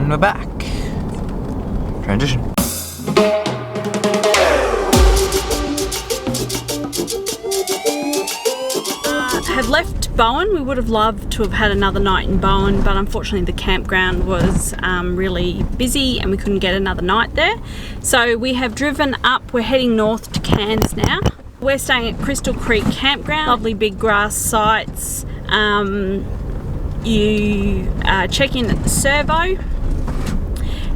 And we're back. Transition. Had left Bowen. We would have loved to have had another night in Bowen, but unfortunately the campground was really busy and we couldn't get another night there. So we have driven up. We're heading north to Cairns now. We're staying at Crystal Creek Campground. Lovely big grass sites. You check in at the servo,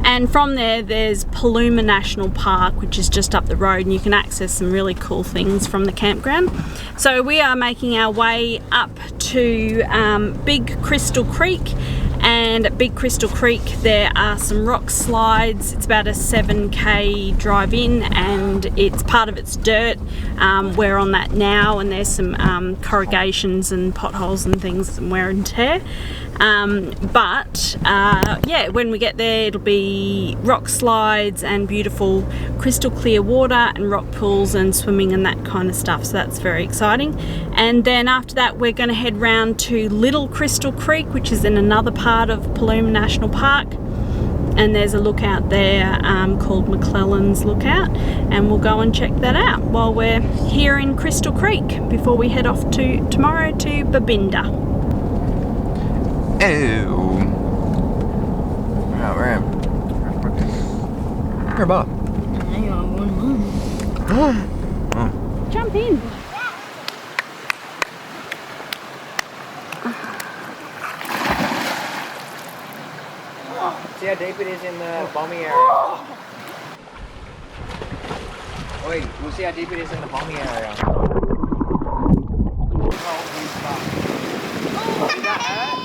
and from there there's Paluma National Park, which is just up the road, and you can access some really cool things from the campground. So we are making our way up to Big Crystal Creek, and at Big Crystal Creek there are some rock slides. It's about a 7k drive in, and it's part of it's dirt. We're on that now, and there's some corrugations and potholes and things and wear and tear. Yeah, when we get there it'll be rock slides and beautiful crystal clear water and rock pools and swimming and that kind of stuff, so that's very exciting. And then after that we're going to head round to Little Crystal Creek, which is in another part of Paluma National Park, and there's a lookout there called McClellan's Lookout, and we'll go and check that out while we're here in Crystal Creek before we head off tomorrow to Babinda. Oh. Right, we're Bob. Hang on, one moment. Jump in. See how deep it is in the bombing area. Wait, we'll see how deep it is in the bombing area. Did that hurt?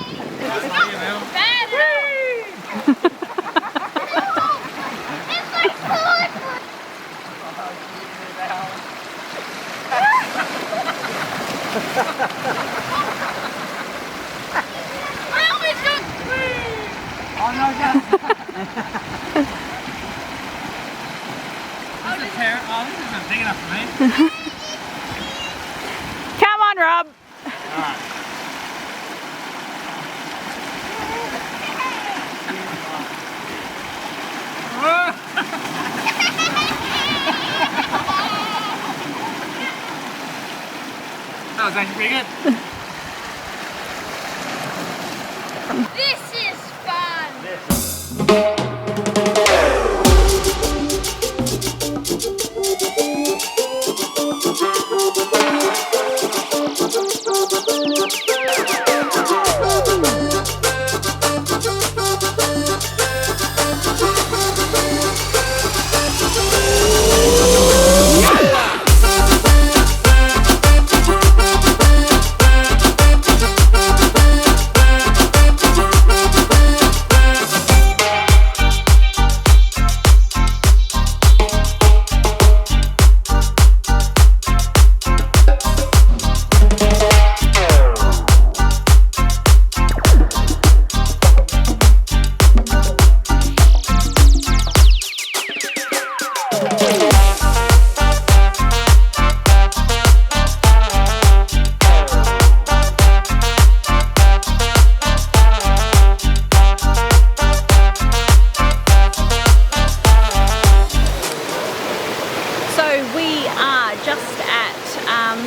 Oh no, Jack! This isn't big enough for me. Come on, Rob. Alright. That was actually pretty good. This is fun!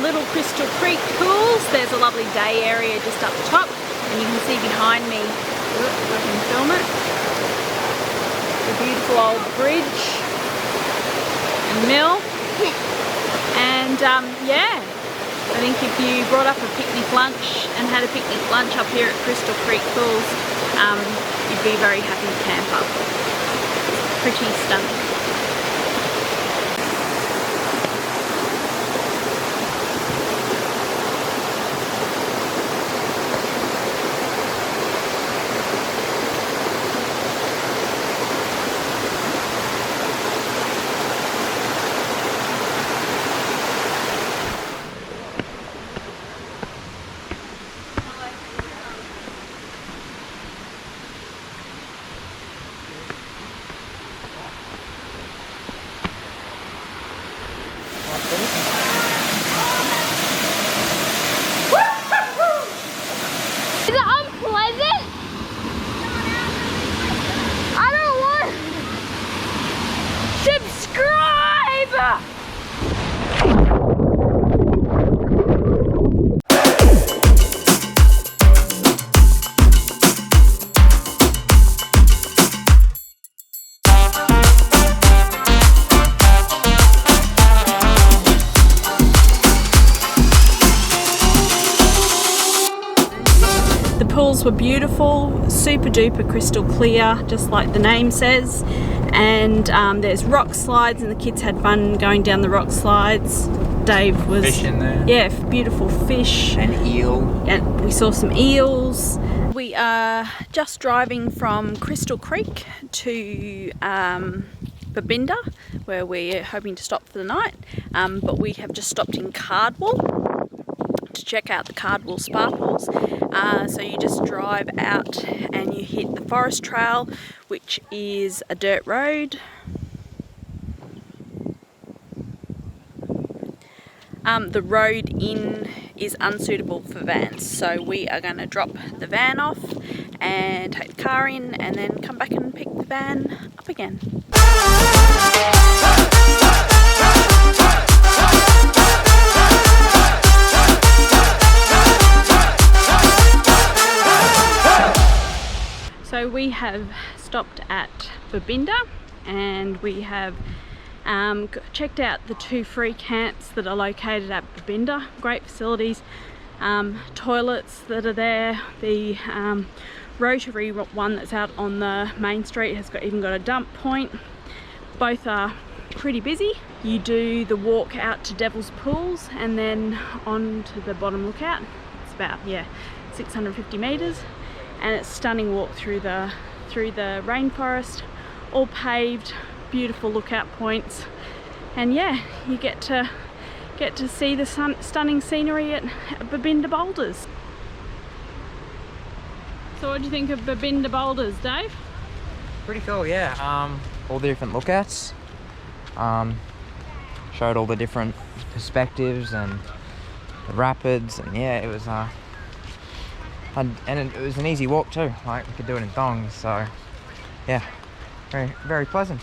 Little Crystal Creek pools. There's a lovely day area just up the top, and you can see behind me, if I can film it, the beautiful old bridge and mill. And yeah, I think if you brought up a picnic lunch and had a picnic lunch up here at Crystal Creek Pools, you'd be very happy to camp up. It's pretty stunning. pools were beautiful, super duper crystal clear, just like the name says. And there's rock slides, and the kids had fun going down the rock slides. Dave was Fish in there. Yeah, beautiful fish. An eel. And we saw some eels. We are just driving from Crystal Creek to Babinda, where we're hoping to stop for the night. But we have just stopped in Cardwell to check out the Cardwell Spa pools. So you just drive out and you hit the forest trail, which is a dirt road. The road in is unsuitable for vans, so we are going to drop the van off and take the car in and then come back and pick the van up again. So we have stopped at Babinda and we have checked out the 2 free camps that are located at Babinda. Great facilities, toilets that are there. The rotary one that's out on the main street has even got a dump point. Both are pretty busy. You do the walk out to Devil's Pools and then on to the bottom lookout. It's about 650 meters, and it's a stunning walk through the rainforest, all paved, beautiful lookout points, and yeah, you get to see the stunning scenery at Babinda Boulders. So what do you think of Babinda Boulders, Dave? Pretty cool, yeah. All the different lookouts. Showed all the different perspectives and the rapids, and yeah, it was and it was an easy walk too. Like, we could do it in thongs, so yeah, very, very pleasant.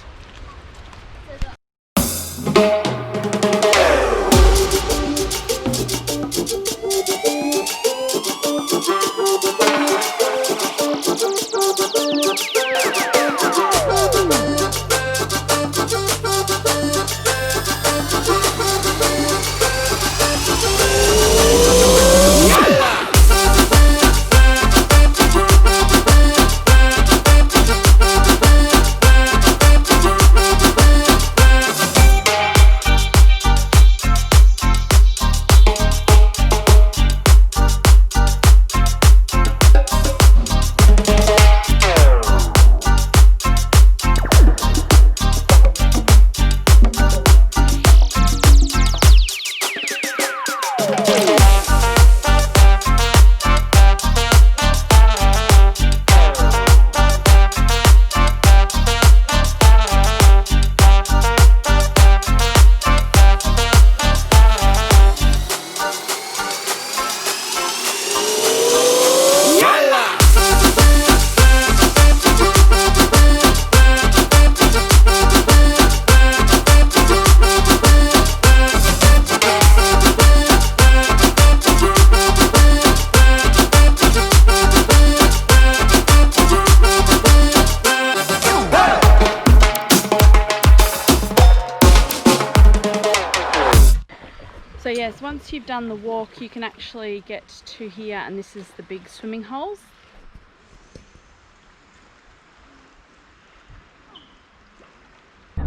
So yes, once you've done the walk, you can actually get to here, and this is the big swimming holes.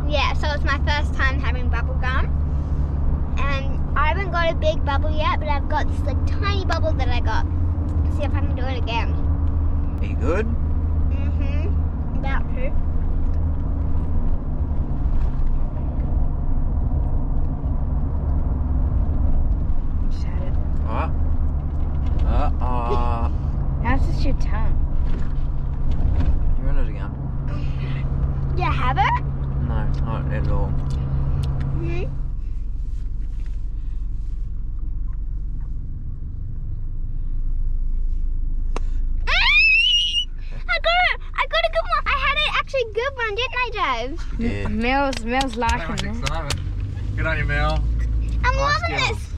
Yeah, so it's my first time having bubble gum. And I haven't got a big bubble yet, but I've got this like tiny bubble that I got. Let's see if I can do it again. Are you good? Mm-hmm. About to. Just had it. What? How's this your tongue? You run it again? Do you have it? No, not at all. Mm-hmm. I got a good one. I had an actually good one, didn't I, Dave? Yeah. Mel's liking it. Good on you, Mel. I'm Nice loving skills. this.